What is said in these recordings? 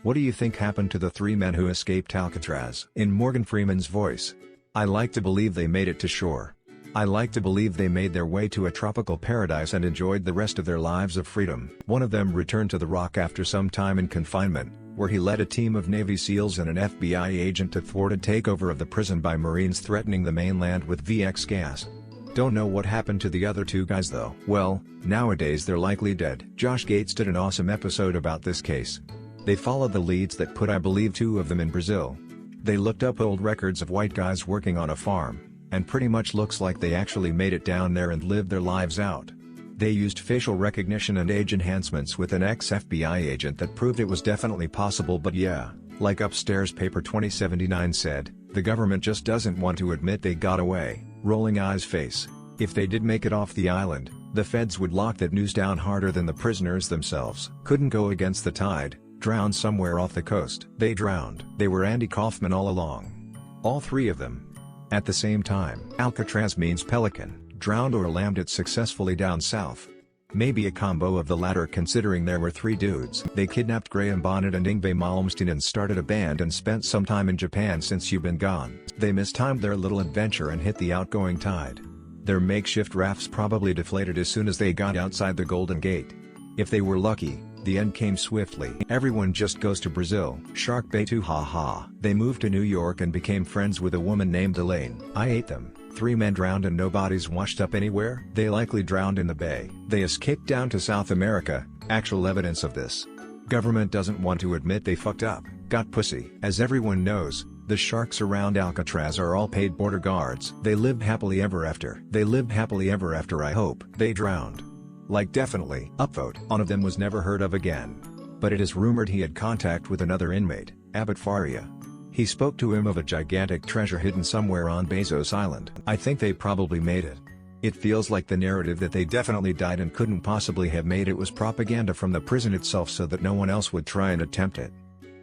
What do you think happened to the three men who escaped Alcatraz? In Morgan Freeman's voice. I like to believe they made it to shore. I like to believe they made their way to a tropical paradise and enjoyed the rest of their lives of freedom. One of them returned to the Rock after some time in confinement, where he led a team of Navy SEALs and an FBI agent to thwart a takeover of the prison by Marines threatening the mainland with VX gas. Don't know what happened to the other two guys though. Well, nowadays they're likely dead. Josh Gates did an awesome episode about this case. They followed the leads that put I believe two of them in Brazil. They looked up old records of white guys working on a farm, and pretty much looks like they actually made it down there and lived their lives out. They used facial recognition and age enhancements with an ex-FBI agent that proved it was definitely possible, but yeah, like Upstairs Paper 2079 said, the government just doesn't want to admit they got away. Rolling eyes face. If they did make it off the island, the feds would lock that news down harder than the prisoners themselves. Couldn't go against the tide, drowned somewhere off the coast. They drowned. They were Andy Kaufman all along. All three of them. At the same time. Alcatraz means pelican, drowned or landed it successfully down south. Maybe a combo of the latter considering there were three dudes. They kidnapped Graham Bonnet and Yngwie Malmsteen and started a band and spent some time in Japan since you've been gone. They mistimed their little adventure and hit the outgoing tide. Their makeshift rafts probably deflated as soon as they got outside the Golden Gate. If they were lucky, the end came swiftly. Everyone just goes to Brazil. Shark Bay too, haha. They moved to New York and became friends with a woman named Elaine. I ate them. Three men drowned and no bodies washed up anywhere? They likely drowned in the bay. They escaped down to South America. Actual evidence of this. Government doesn't want to admit they fucked up. Got pussy. As everyone knows, the sharks around Alcatraz are all paid border guards. They lived happily ever after. They lived happily ever after. I hope. They drowned. Like definitely. Upvote. One of them was never heard of again. But it is rumored he had contact with another inmate, Abbott Faria. He spoke to him of a gigantic treasure hidden somewhere on Bezos Island. I think they probably made it. It feels like the narrative that they definitely died and couldn't possibly have made it was propaganda from the prison itself so that no one else would try and attempt it.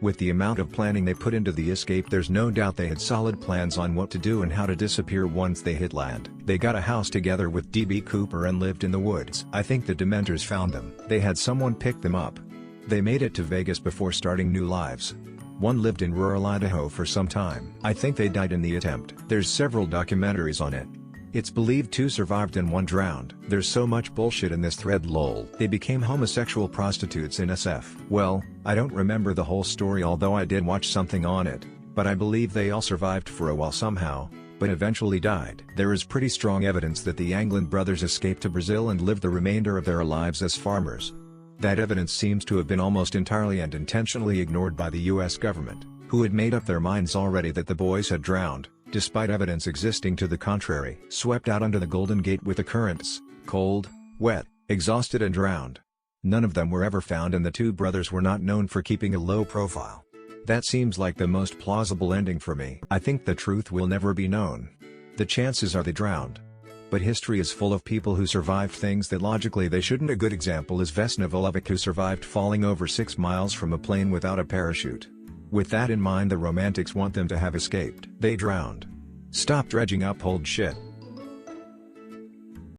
With the amount of planning they put into the escape, there's no doubt they had solid plans on what to do and how to disappear once they hit land. They got a house together with D.B. Cooper and lived in the woods. I think the Dementors found them. They had someone pick them up. They made it to Vegas before starting new lives. One lived in rural Idaho for some time. I think they died in the attempt. There's several documentaries on it. It's believed two survived and one drowned. There's so much bullshit in this thread, lol. They became homosexual prostitutes in SF. Well, I don't remember the whole story, although I did watch something on it, but I believe they all survived for a while somehow, but eventually died. There is pretty strong evidence that the Anglin brothers escaped to Brazil and lived the remainder of their lives as farmers. That evidence seems to have been almost entirely and intentionally ignored by the US government, who had made up their minds already that the boys had drowned, despite evidence existing to the contrary. Swept out under the Golden Gate with the currents, cold, wet, exhausted and drowned. None of them were ever found and the two brothers were not known for keeping a low profile. That seems like the most plausible ending for me. I think the truth will never be known. The chances are they drowned. But history is full of people who survived things that logically they shouldn't. A good example is Vesna Vulovic, who survived falling over 6 miles from a plane without a parachute. With that in mind, the romantics want them to have escaped. They drowned. Stop dredging up old shit.